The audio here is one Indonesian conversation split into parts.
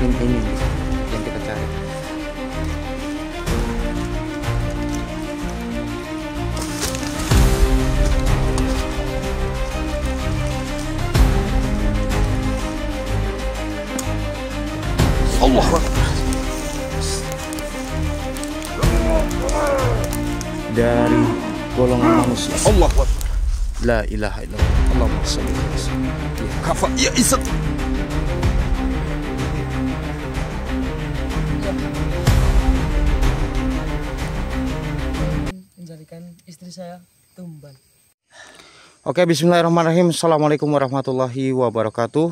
ini yang kita cari. Allah dari golongan manusia. Allah la ilaha illallah. Allahumma shalli ala sayyidina kafa ya isat. Menjadikan istri saya tumbal. Oke, bismillahirrahmanirrahim. Assalamualaikum warahmatullahi wabarakatuh.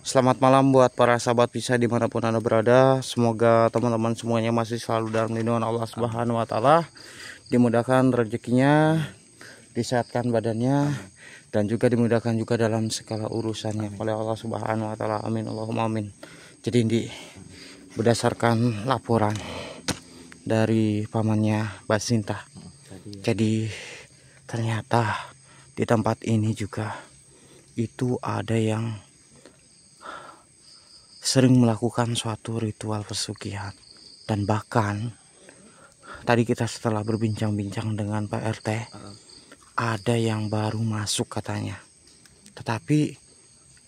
Selamat malam buat para sahabat pisah dimanapun Anda berada. Semoga teman-teman semuanya masih selalu dalam lindungan Allah Subhanahu wa Ta'ala, dimudahkan rezekinya, disehatkan badannya, dan juga dimudahkan juga dalam segala urusannya oleh Allah Subhanahu wa Ta'ala. Amin Allahumma amin. Jadi berdasarkan laporan dari pamannya Mbak Sinta, jadi ternyata di tempat ini juga itu ada yang sering melakukan suatu ritual pesugihan. Dan bahkan tadi kita setelah berbincang-bincang dengan Pak RT, ada yang baru masuk katanya. Tetapi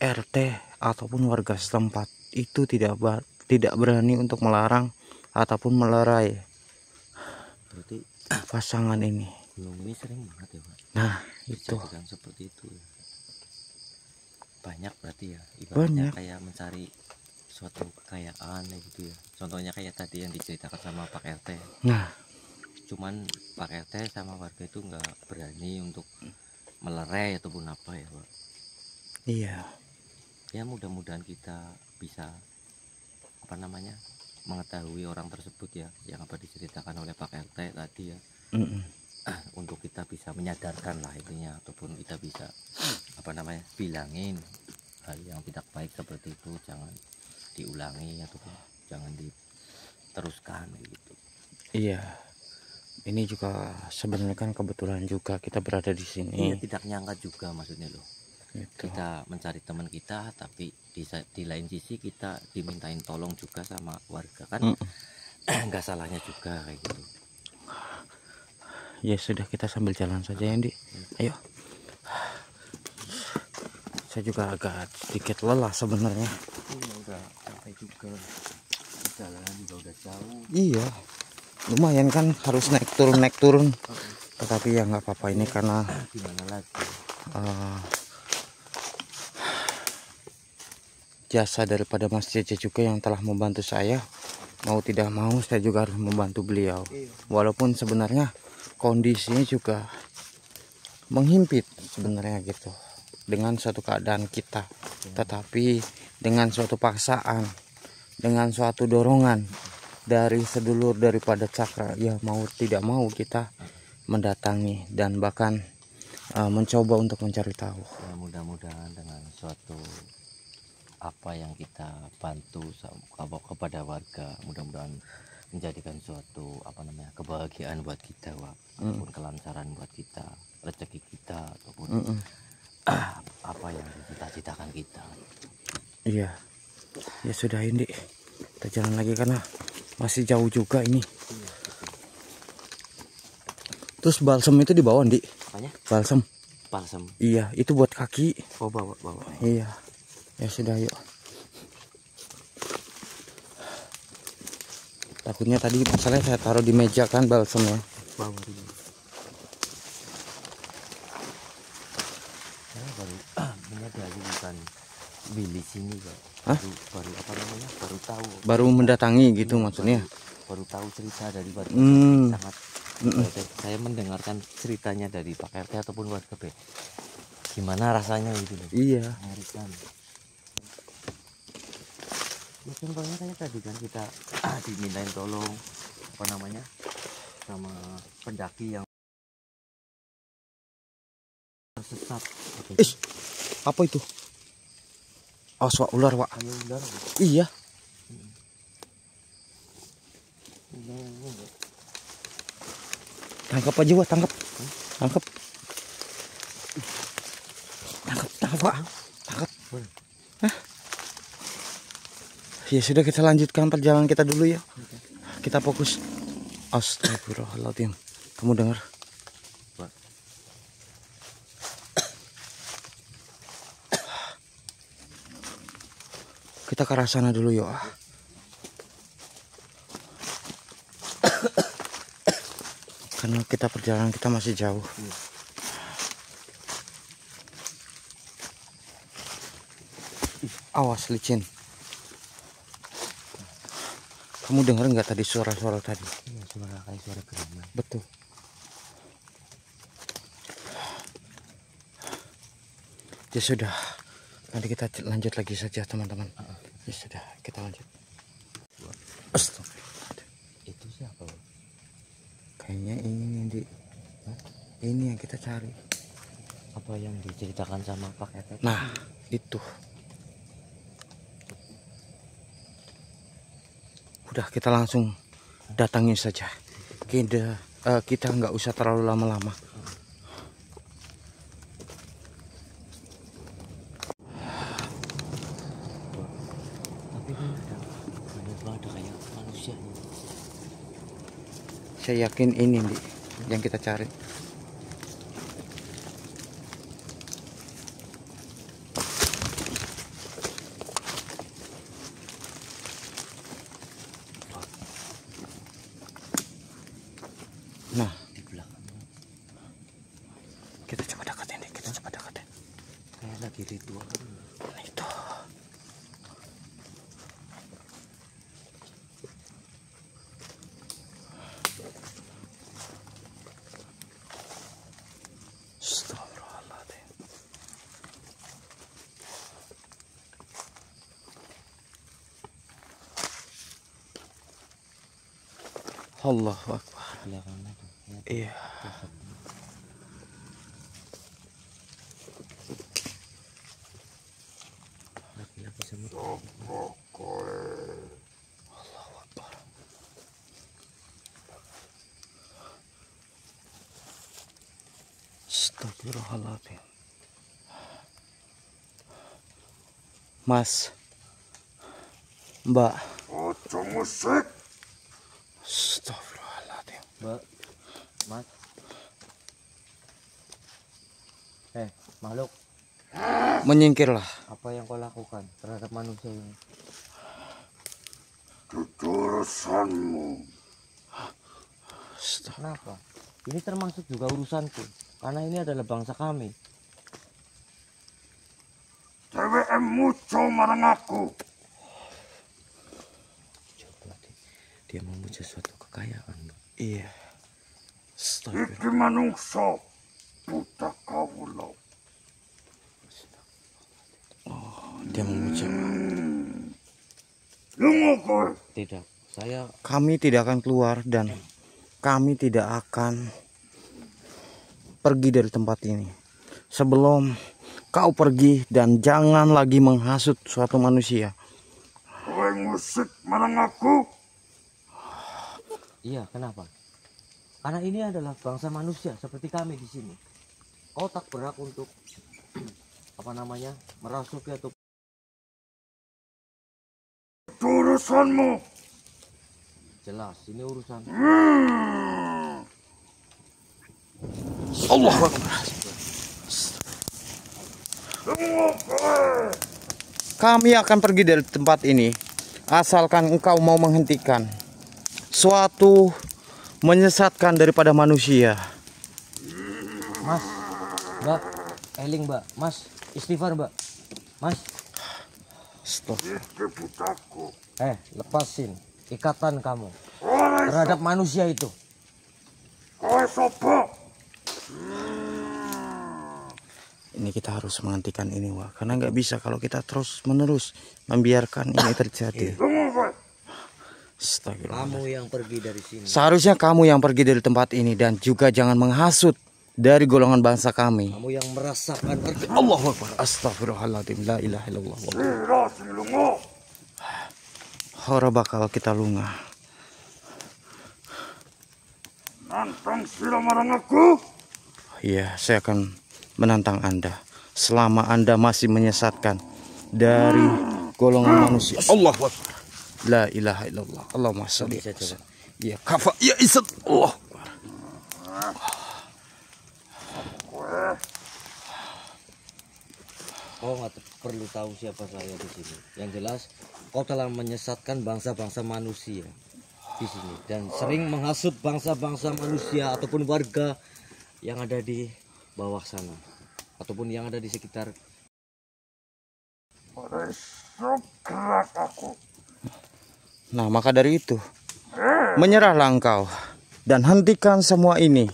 RT ataupun warga setempat itu tidak berani untuk melarang ataupun melerai berarti pasangan ini. gunung ini sering banget ya Pak. Nah itu Seperti itu ya. Banyak berarti ya, ibaratnya banyak. kayak mencari suatu kekayaan ya gitu ya. Contohnya kayak tadi yang diceritakan sama Pak RT. Nah Cuman Pak RT sama warga itu nggak berani untuk melerai ataupun apa ya Pak. iya, Ya mudah-mudahan kita bisa mengetahui orang tersebut ya, yang apa diceritakan oleh Pak RT tadi ya. Untuk kita bisa menyadarkan lah intinya, ataupun kita bisa bilangin hal yang tidak baik seperti itu jangan diulangi ataupun jangan diteruskan gitu. iya. Ini juga sebenarnya kan kebetulan juga kita berada di sini. Iya, tidak nyangka juga maksudnya loh. Gitu. Kita mencari teman kita, tapi di lain sisi kita dimintain tolong juga sama warga kan. Nggak salahnya juga kayak gitu. Ya sudah, kita sambil jalan saja ya, Andi. Ayo. Saya juga agak sedikit lelah sebenarnya. Udah capek juga. Jalan juga udah jauh. Iya. Lumayan kan, harus naik turun. Tetapi ya nggak apa-apa, ini karena Gimana lagi? jasa daripada Mas Cece juga yang telah membantu saya. Mau tidak mau saya juga harus membantu beliau. Walaupun sebenarnya kondisinya juga menghimpit sebenarnya gitu, dengan suatu keadaan kita. Tetapi dengan suatu paksaan, dengan suatu dorongan dari sedulur daripada Cakra, ya mau tidak mau kita mendatangi dan bahkan mencoba untuk mencari tahu. Ya, mudah-mudahan dengan suatu apa yang kita bantu kepada warga, mudah-mudahan menjadikan suatu kebahagiaan buat kita, Wak. Ataupun kelancaran buat kita, rezeki kita, ataupun apa yang dicita-citakan kita. Iya, ya sudah ini kita jalan lagi karena masih jauh juga ini. Terus balsam itu dibawa, Ndi? Apanya? Balsam. Iya, itu buat kaki. Oh, bawa. Iya. Ya sudah, yuk. Takutnya tadi masalahnya saya taruh di meja kan balsamnya. Bawa dulu. Saya baru bukan Billy sini, Pak. Baru tahu. Baru mendatangi gitu maksudnya. Baru tahu cerita dari warga. Sangat saya mendengarkan ceritanya dari Pak RT ataupun warga B. Gimana rasanya gitu loh. Iya. Mengerikan. Ya, contohnya kayak tadi kan kita dimintain tolong sama pendaki yang tersesat. Apa itu? Oh, suara ular, Pak. Ayo ular. Iya. Tangkap aja, Wak, tangkap. Tangkap, Pak. Tangkap. Hah? Ya sudah, kita lanjutkan perjalanan kita dulu ya. Kita fokus. Astagfirullahaladzim. Kamu dengar? Pak. Kita ke arah sana dulu yuk. Karena kita perjalanan kita masih jauh. Awas licin. Kamu dengar nggak tadi suara-suara tadi? Iya, suara kayak suara geraman. Betul. Ya sudah, nanti kita lanjut lagi saja teman-teman. Ya sudah, kita lanjut. Astagfirullah. Itu siapa, Bang? Kayaknya ini yang kita cari. Apa yang diceritakan sama Pak Etet? Nah, itu. Udah, kita langsung datangin saja. Kita nggak usah terlalu lama-lama. Tapi kan ada kayak manusia. Saya yakin ini Ndi, yang kita cari. Nah, Di belakang kita coba deketin deh, kita coba deketin. kayak lagi ritual. Nah, itu. Astagfirullahaladzim. Allahu Akbar. Belakangnya tuh. Ya, Iya. laki-laki semut. Allahu Akbar. Astagfirullahaladzim. Mas, Mbak. Astagfirullahaladzim. Mbak, Mas. Makhluk, Menyingkirlah. apa yang kau lakukan terhadap manusia ini? Kenapa? Ini termasuk juga urusanku, karena ini adalah bangsa kami. Dheweke muco marang aku. Coba dia memuja suatu kekayaan. Iya. Iki manungsa buta kawula. Dia memuja. Lunga kowe. Tidak, saya Kami tidak akan keluar dan kami tidak akan pergi dari tempat ini sebelum kau pergi, dan jangan lagi menghasut suatu manusia. Kowe ngusik marang aku. iya, kenapa? Karena ini adalah bangsa manusia seperti kami di sini. Kau tak berhak untuk merasuki atau Urusanmu. jelas ini urusan. Allah Akbar. Lunga kowe. Kami akan pergi dari tempat ini asalkan engkau mau menghentikan suatu menyesatkan daripada manusia. Mas, Mbak, eling Mbak, Mas, istighfar Mbak, Mas. Stop. Iki butaku. Lepasin ikatan kamu Kowe terhadap manusia itu. kowe sapa? Ini kita harus menghentikan ini, Wak, karena nggak bisa kalau kita terus menerus membiarkan ini terjadi. Lunga kowe. Astagfirullah. Kamu yang pergi dari sini. Seharusnya kamu yang pergi dari tempat ini, dan juga jangan menghasut dari golongan bangsa kami. Kamu yang merasakan Allahu Akbar. Astagfirullahaladzim. La ilaha illallah. Sira sing lunga. Ora bakal kita lunga. Nantang sira marang aku. Iya, saya akan menantang Anda selama Anda masih menyesatkan dari golongan manusia. Allahu Akbar. La ilaha illallah. Allahumma sholli. Bisa coba. Ya kafa ya isat. Allah. Kau nggak perlu tahu siapa saya di sini. Yang jelas, kau telah menyesatkan bangsa-bangsa manusia di sini dan sering menghasut bangsa-bangsa manusia ataupun warga yang ada di bawah sana ataupun yang ada di sekitar. Besok gerak aku. Nah, maka dari itu, menyerahlah engkau dan hentikan semua ini.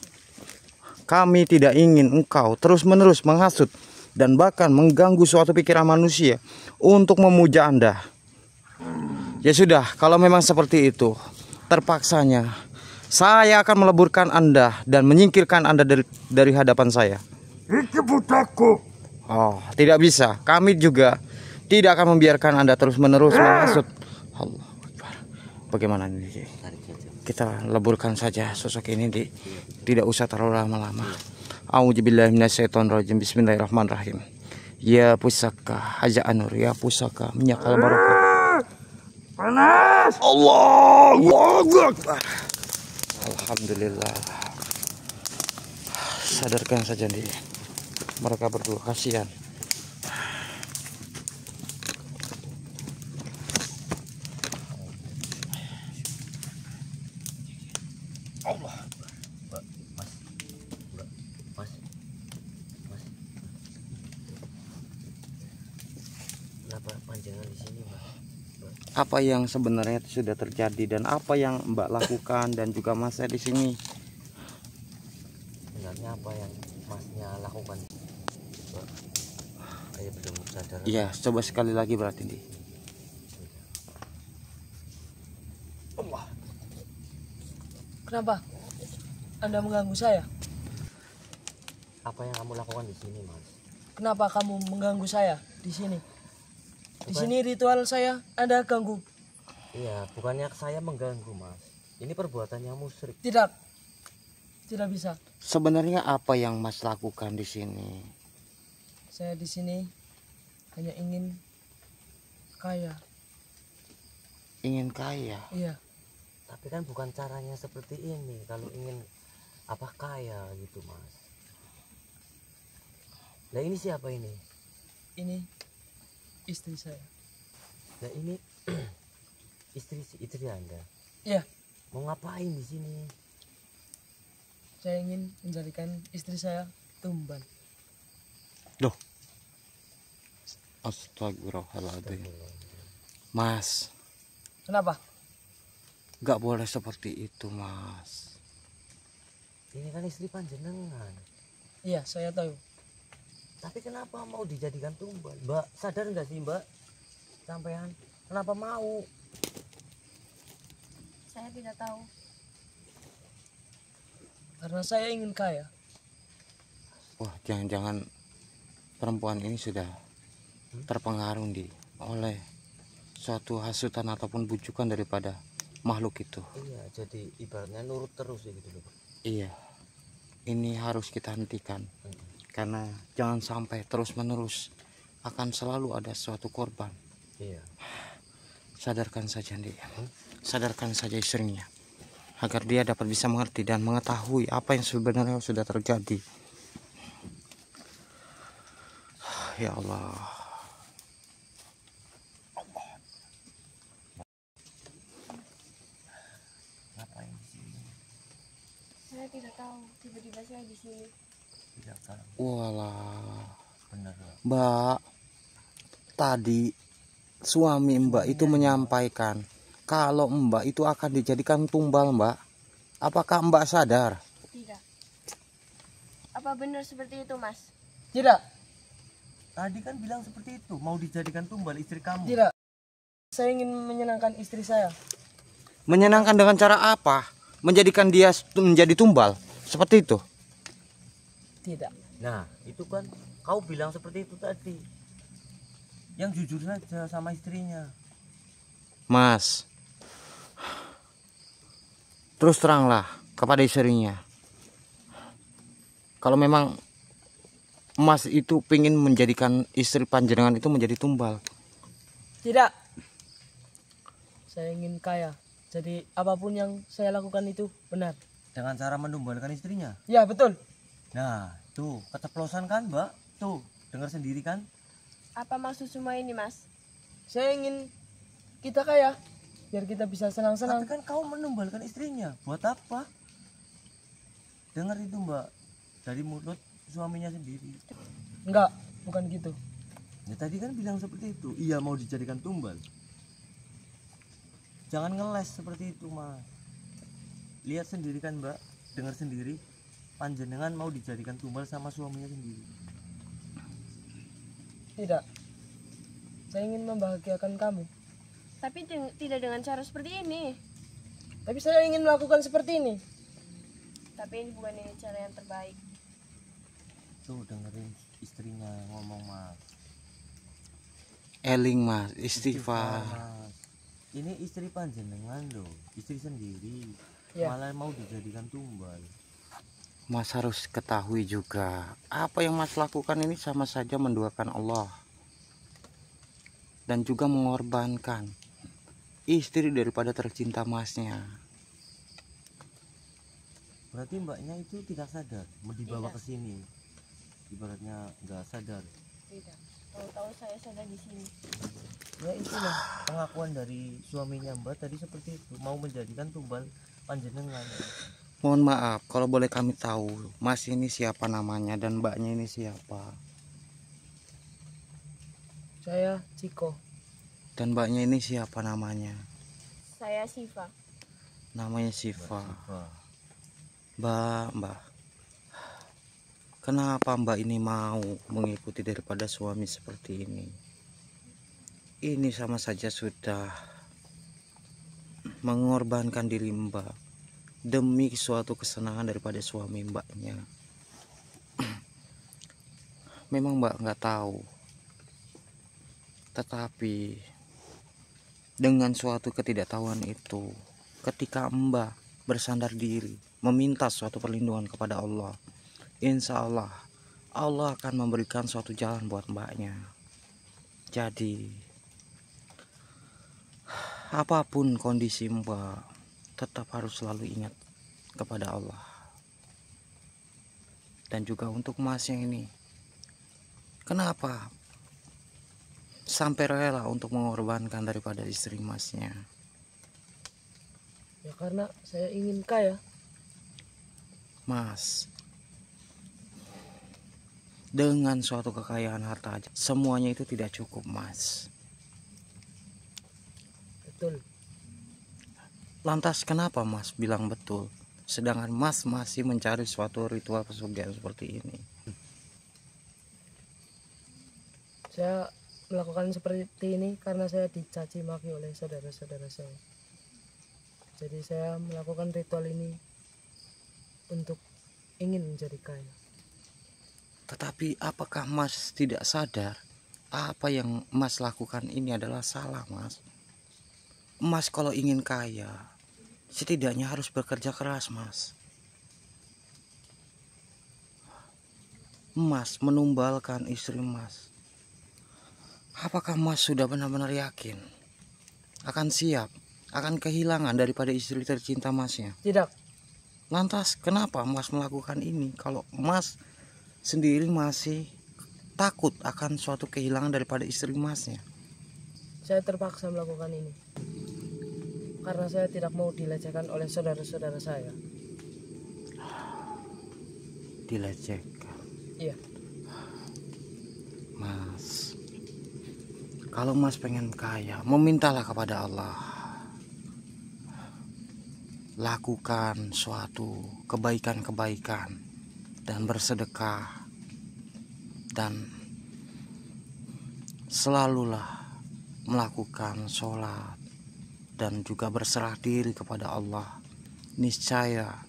Kami tidak ingin engkau terus-menerus menghasut dan bahkan mengganggu suatu pikiran manusia untuk memuja Anda. Ya sudah, kalau memang seperti itu, terpaksanya saya akan meleburkan Anda dan menyingkirkan Anda dari hadapan saya. Iki budaku. Oh, tidak bisa. Kami juga tidak akan membiarkan Anda terus-menerus menghasut. Allah Akbar. Bagaimana ini? Tarik saja. Kita leburkan saja sosok ini, Dik. Tidak usah terlalu lama-lama. A'udzubillahi minasyaitonirrajim. Bismillahirrahmanirrahim. Ya pusaka haja anur, ya pusaka minyakal barokah. Panas. Allahu Akbar. Alhamdulillah. Sadarkan saja, Dik. Mereka berdua kasihan. Allah. Mas. Mas. Mas. Kenapa panjangan di sini, Mas? Apa yang sebenarnya sudah terjadi dan apa yang Mbak lakukan dan juga Mas saya di sini? Sebenarnya apa yang Masnya lakukan? Mbak, saya belum sadar. Iya, coba sekali lagi berarti, Dik. Allah. Kenapa Anda mengganggu saya? Apa yang kamu lakukan di sini, Mas? Kenapa kamu mengganggu saya di sini? Di sini ritual saya Anda ganggu. Iya, bukannya saya mengganggu, Mas. Ini perbuatannya musyrik. Tidak. Tidak bisa. Sebenarnya apa yang Mas lakukan di sini? Saya di sini hanya ingin kaya. Ingin kaya. Iya. Tapi kan bukan caranya seperti ini. Kalau ingin apa kaya gitu, Mas. Nah, ini siapa ini? Ini istri saya. Nah, ini istri Anda. Iya. Mau ngapain di sini? Saya ingin menjadikan istri saya tumbal. Loh. Astagfirullahaladzim. Mas, Kenapa? gak boleh seperti itu, Mas. Ini kan istri panjenengan. Iya, saya tahu. Tapi kenapa mau dijadikan tumbal? Mbak, sadar nggak sih, Mbak? Sampean kenapa mau? Saya tidak tahu. Karena saya ingin kaya. Wah, jangan-jangan perempuan ini sudah terpengaruh oleh suatu hasutan ataupun bujukan daripada makhluk itu. Iya, jadi ibaratnya nurut terus ya gitu loh. Iya, ini harus kita hentikan. Karena jangan sampai terus-menerus akan selalu ada suatu korban. Iya. Sadarkan saja, Dik. Sadarkan saja istrinya. Agar dia dapat bisa mengerti dan mengetahui apa yang sebenarnya sudah terjadi. Ya Allah. Ngapain di sini? Saya tidak tahu. Tiba-tiba saya di sini. Tidak tahu. Walah. Benar, Mbak. Mbak, tadi suami Mbak itu menyampaikan kalau Mbak itu akan dijadikan tumbal, Mbak. Apakah Mbak sadar? Tidak. Apa benar seperti itu, Mas? Tidak. Tadi kan bilang seperti itu, mau dijadikan tumbal istri kamu. Tidak. Saya ingin menyenangkan istri saya. Menyenangkan dengan cara apa? Menjadikan dia menjadi tumbal? Seperti itu? Tidak. Nah, itu kan kau bilang seperti itu tadi. Yang jujur saja sama istrinya. Mas, terus teranglah kepada istrinya. Kalau memang Mas itu pingin menjadikan istri panjenengan itu menjadi tumbal. Tidak. Saya ingin kaya. Jadi apapun yang saya lakukan itu benar. Dengan cara menumbalkan istrinya. Ya betul. Nah, tuh keceplosan kan, Mbak? Tuh, dengar sendiri kan? Apa maksud semua ini, Mas? Saya ingin kita kaya. Biar kita bisa Tapi senang-senang. kan kau menumbalkan istrinya. Buat apa? Dengar itu, Mbak. Dari mulut suaminya sendiri. Enggak, bukan gitu. Ya tadi kan bilang seperti itu. Iya mau dijadikan tumbal. Jangan ngeles seperti itu, Mas. Lihat sendiri kan, Mbak. Dengar sendiri. Panjenengan mau dijadikan tumbal sama suaminya sendiri. Tidak. Saya ingin membahagiakan kamu. Tapi tidak dengan cara seperti ini. Tapi saya ingin melakukan seperti ini. Tapi ini bukan ini cara yang terbaik. Tuh dengerin istrinya ngomong, Mas. Eling mas, istighfar. Mas. Ini istri panjenengan loh, istri sendiri. Ya. Malah mau dijadikan tumbal. Mas harus ketahui juga, apa yang mas lakukan ini sama saja menduakan Allah. Dan juga mengorbankan istri daripada tercinta masnya. Berarti mbaknya itu tidak sadar mau dibawa Tidak. ke sini. Ibaratnya nggak sadar. Tidak. Tahu-tahu saya sadar di sini. Ya itulah pengakuan dari suaminya Mbak tadi seperti itu, mau menjadikan tumbal panjenengan. Mohon maaf, kalau boleh kami tahu, mas ini siapa namanya dan mbaknya ini siapa? Saya Ciko. Dan mbaknya ini siapa namanya? Saya Siva. Namanya Siva. Wah, Mbak. Kenapa mbak ini mau mengikuti daripada suami seperti ini? Ini sama saja sudah mengorbankan diri mbak demi suatu kesenangan daripada suami mbaknya. Memang mbak nggak tahu, tetapi dengan suatu ketidaktahuan itu, ketika mbak bersandar diri meminta suatu perlindungan kepada Allah, insya Allah Allah akan memberikan suatu jalan buat mbaknya. Jadi apapun kondisi mbak, tetap harus selalu ingat kepada Allah. Dan juga untuk masnya ini, kenapa sampai rela untuk mengorbankan daripada istri masnya? Ya karena saya ingin kaya. Mas, dengan suatu kekayaan harta aja, semuanya itu tidak cukup mas. Betul. Lantas kenapa mas bilang betul, sedangkan mas masih mencari suatu ritual pesugihan seperti ini? Saya melakukan seperti ini karena saya dicaci maki oleh saudara-saudara saya. Jadi saya melakukan ritual ini untuk ingin menjadi kaya. Tetapi apakah mas tidak sadar apa yang mas lakukan ini adalah salah mas? Mas kalau ingin kaya, setidaknya harus bekerja keras mas. Mas menumbalkan istri mas. Apakah mas sudah benar-benar yakin akan siap, akan kehilangan daripada istri tercinta masnya? Tidak. Lantas kenapa mas melakukan ini kalau mas sendiri masih takut akan suatu kehilangan daripada istri masnya? Saya terpaksa melakukan ini karena saya tidak mau dilecehkan oleh saudara-saudara saya. Dilecehkan. Iya. Mas, kalau mas pengen kaya, memintalah kepada Allah. Lakukan suatu kebaikan-kebaikan dan bersedekah, dan selalulah melakukan sholat dan juga berserah diri kepada Allah. Niscaya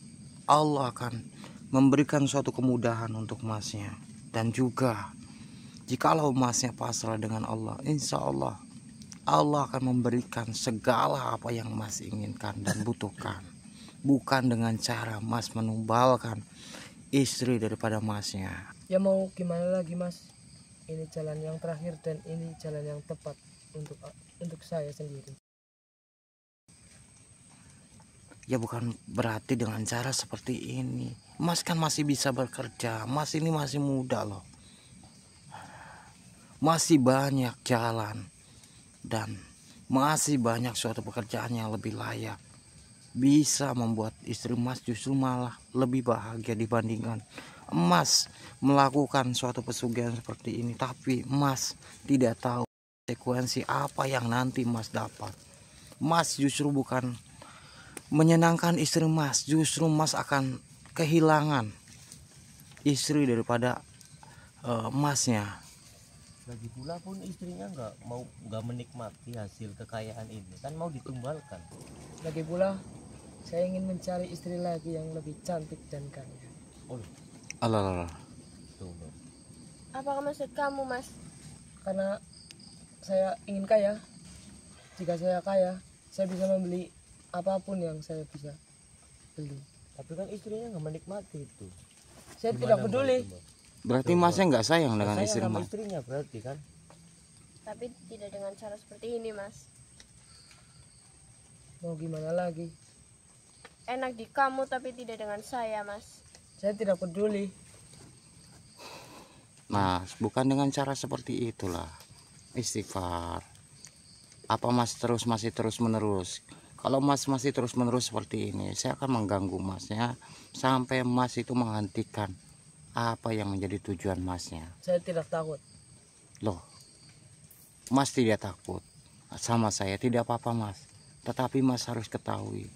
Allah akan memberikan suatu kemudahan untuk masnya. Dan juga jikalau masnya pasrah dengan Allah, insya Allah Allah akan memberikan segala apa yang mas inginkan dan butuhkan. Bukan dengan cara mas menumbalkan istri daripada masnya. Ya mau gimana lagi mas? Ini jalan yang terakhir dan ini jalan yang tepat untuk saya sendiri. Ya bukan berarti dengan cara seperti ini. Mas kan masih bisa bekerja. Mas ini masih muda loh. Masih banyak jalan. Dan masih banyak suatu pekerjaan yang lebih layak. Bisa membuat istri Mas justru malah lebih bahagia dibandingkan Mas melakukan suatu pesugihan seperti ini. Tapi Mas tidak tahu konsekuensi apa yang nanti Mas dapat. Mas justru bukan menyenangkan istri Mas, justru Mas akan kehilangan istri daripada Masnya. Lagi pula pun istrinya nggak menikmati hasil kekayaan ini, kan mau ditumbalkan. Lagi pula saya ingin mencari istri lagi yang lebih cantik dan kaya. Oh, Alah, tuh loh. Apa maksud kamu, Mas? Karena saya ingin kaya. Jika saya kaya, saya bisa membeli apapun yang saya bisa beli. Tapi kan istrinya nggak menikmati itu. Saya Gimana tidak Mbak peduli. itu, Mbak? berarti Masnya nggak sayang dengan Sayang istri sama Mas. istrinya berarti kan. Tapi tidak dengan cara seperti ini, Mas. Mau gimana lagi? Enak di kamu tapi tidak dengan saya, Mas. Saya tidak peduli. Mas, bukan dengan cara seperti itulah. Istighfar. Apa Mas masih terus menerus? Kalau Mas masih terus menerus seperti ini, saya akan mengganggu Masnya sampai Mas itu menghentikan apa yang menjadi tujuan Masnya. Saya tidak takut. Loh, Mas tidak takut sama saya, tidak apa-apa Mas. Tetapi Mas harus ketahui,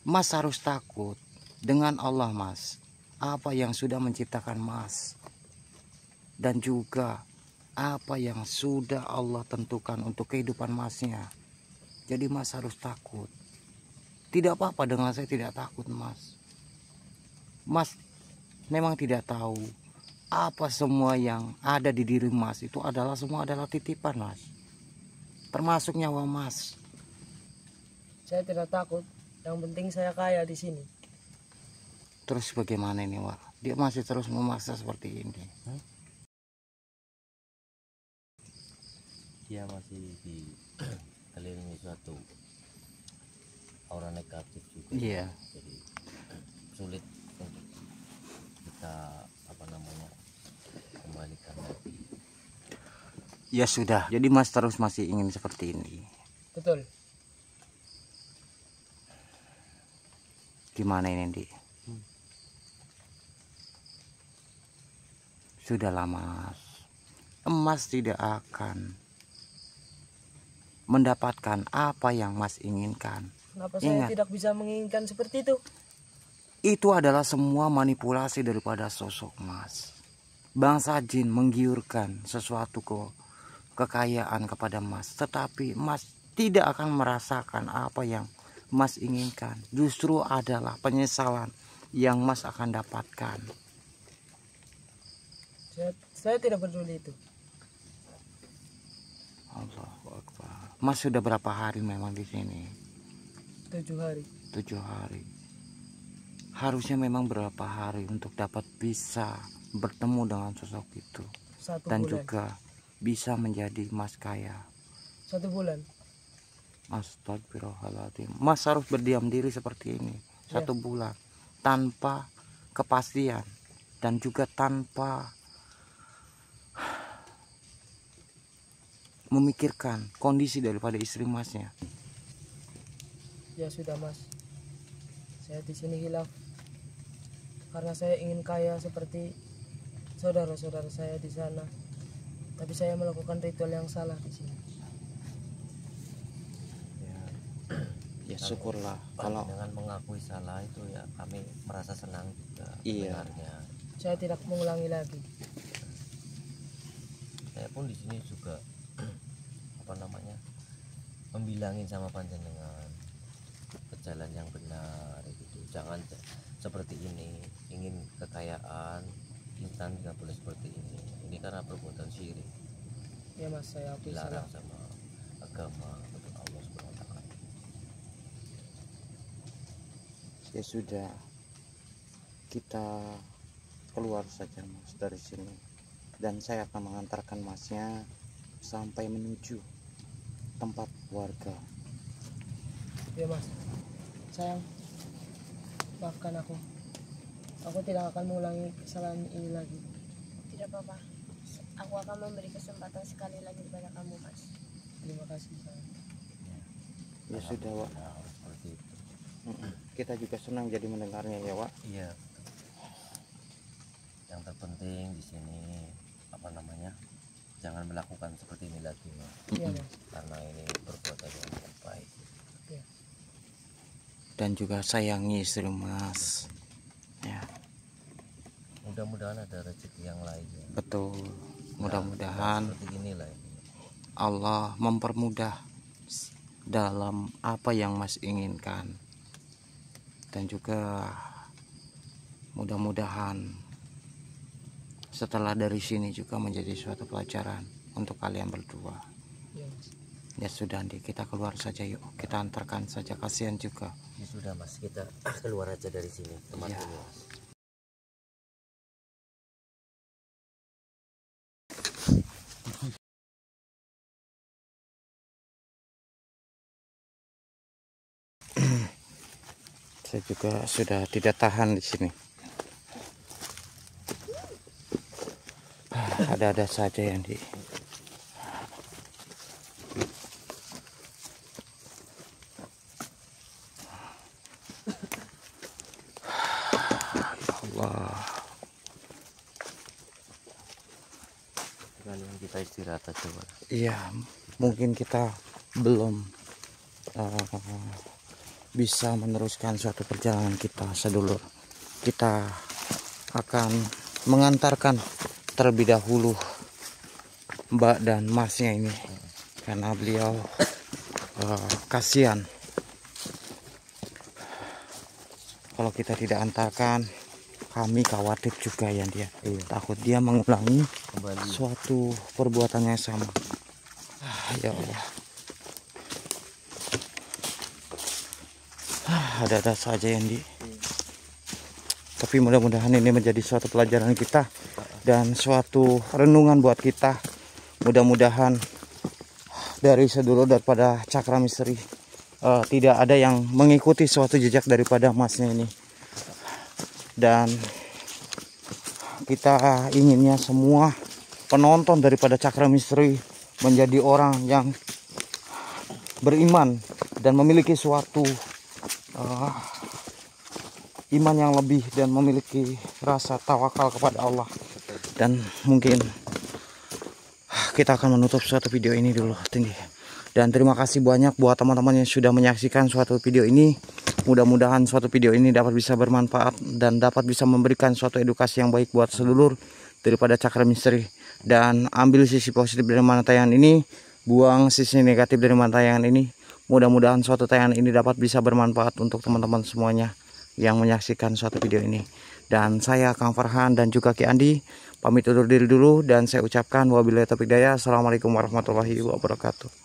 Mas harus takut dengan Allah Mas, apa yang sudah menciptakan Mas, dan juga apa yang sudah Allah tentukan untuk kehidupan Masnya. Jadi Mas harus takut. Tidak apa-apa dengan saya tidak takut Mas. Mas memang tidak tahu apa semua yang ada di diri Mas itu semua adalah titipan Mas, termasuk nyawa Mas. Saya tidak takut. Yang penting saya kaya di sini. Terus bagaimana ini Wak? Dia masih terus memaksa seperti ini. Dia masih dikelilingi suatu aura negatif juga. Iya. Jadi sulit untuk kita kembalikan lagi. Ya sudah, jadi Mas terus masih ingin seperti ini. Betul. Gimana ini Di? Sudahlah Mas, Mas tidak akan mendapatkan apa yang Mas inginkan. Kenapa saya Ingat. tidak bisa menginginkan seperti itu? Itu adalah semua manipulasi daripada sosok Mas. Bangsa jin menggiurkan sesuatu kekayaan kepada Mas, tetapi Mas tidak akan merasakan apa yang Mas inginkan. Justru adalah penyesalan yang Mas akan dapatkan. Saya tidak peduli itu. Allahu Akbar. Mas sudah berapa hari memang di sini? 7 hari. 7 hari. Harusnya memang berapa hari untuk dapat bisa bertemu dengan sosok itu 1 dan bulan. juga bisa menjadi Mas kaya. 1 bulan. Astagfirullahaladzim. Mas harus berdiam diri seperti ini 1 bulan tanpa kepastian dan juga tanpa memikirkan kondisi daripada istri Masnya. Ya sudah Mas. Saya di sini hilaf karena saya ingin kaya seperti saudara-saudara saya di sana. Tapi saya melakukan ritual yang salah di sini. Ya syukurlah kalau dengan mengakui salah itu ya kami merasa senang juga. Iya. Sebenarnya Saya tidak mengulangi lagi. saya pun di sini juga membilangin sama panjenengan ke jalan yang benar gitu. Jangan seperti ini, ingin kekayaan instan nggak boleh seperti ini. Ini karena perbuatan syirik, Ya Mas, saya akui salah. dilarang sama agama untuk Allah Subhanahu wa taala. ya sudah, kita keluar saja Mas dari sini dan saya akan mengantarkan Masnya sampai menuju tempat warga. Ya Mas. Sayang, maafkan aku. Aku tidak akan mengulangi kesalahan ini lagi. Tidak apa-apa. Aku akan memberi kesempatan sekali lagi kepada kamu, Mas. Terima kasih sayang. Ya sudah, Wak. Nah, seperti itu. Kita juga senang jadi mendengarnya ya, Wak. Iya. Yang terpenting di sini apa namanya? Jangan melakukan seperti ini lagi, Mas. Iya Mas. Karena ini perbuatan yang tidak baik. Iya. Dan juga sayangi istri Mas. Ya, Mudah-mudahan ada rezeki yang lain. Ya. betul. Nah, Mudah-mudahan seperti inilah ini. Allah mempermudah dalam apa yang Mas inginkan. Dan juga mudah-mudahan setelah dari sini juga menjadi suatu pelajaran untuk kalian berdua. Iya Mas. Ya sudah, Andi, kita keluar saja yuk. Kita antarkan saja, kasihan juga. Ya sudah, Mas, kita keluar aja dari sini tempat Iya. ini, Mas. Saya juga sudah tidak tahan di sini. Ada-ada saja yang di. Ya Allah. Kalian kita istirahat aja, Mas. Iya, mungkin kita belum bisa meneruskan suatu perjalanan kita sedulur. Kita akan mengantarkan terlebih dahulu Mbak dan Masnya ini karena beliau kasihan kalau kita tidak antarkan. Kami khawatir juga ya dia. Takut dia mengulangi Kembali. suatu perbuatan yang sama. Ya Allah. Ada-ada saja yang di. Tapi mudah-mudahan ini menjadi suatu pelajaran kita dan suatu renungan buat kita. Mudah-mudahan dari sedulur daripada Cakra Misteri tidak ada yang mengikuti suatu jejak daripada Masnya ini. Dan kita inginnya semua penonton daripada Cakra Misteri menjadi orang yang beriman dan memiliki suatu iman yang lebih dan memiliki rasa tawakal kepada Allah. Dan mungkin kita akan menutup suatu video ini dulu, tinggi. Dan terima kasih banyak buat teman-teman yang sudah menyaksikan suatu video ini. Mudah-mudahan suatu video ini dapat bisa bermanfaat dan dapat bisa memberikan suatu edukasi yang baik buat seluruh daripada Cakra Misteri. Dan ambil sisi positif dari mana tayangan ini, buang sisi negatif dari mana tayangan ini. Mudah-mudahan suatu tayangan ini dapat bisa bermanfaat untuk teman-teman semuanya yang menyaksikan suatu video ini. Dan saya Kang Farhan dan juga Ki Andi pamit undur diri dulu dan saya ucapkan wabillahi taufiq hidayah. Assalamualaikum warahmatullahi wabarakatuh.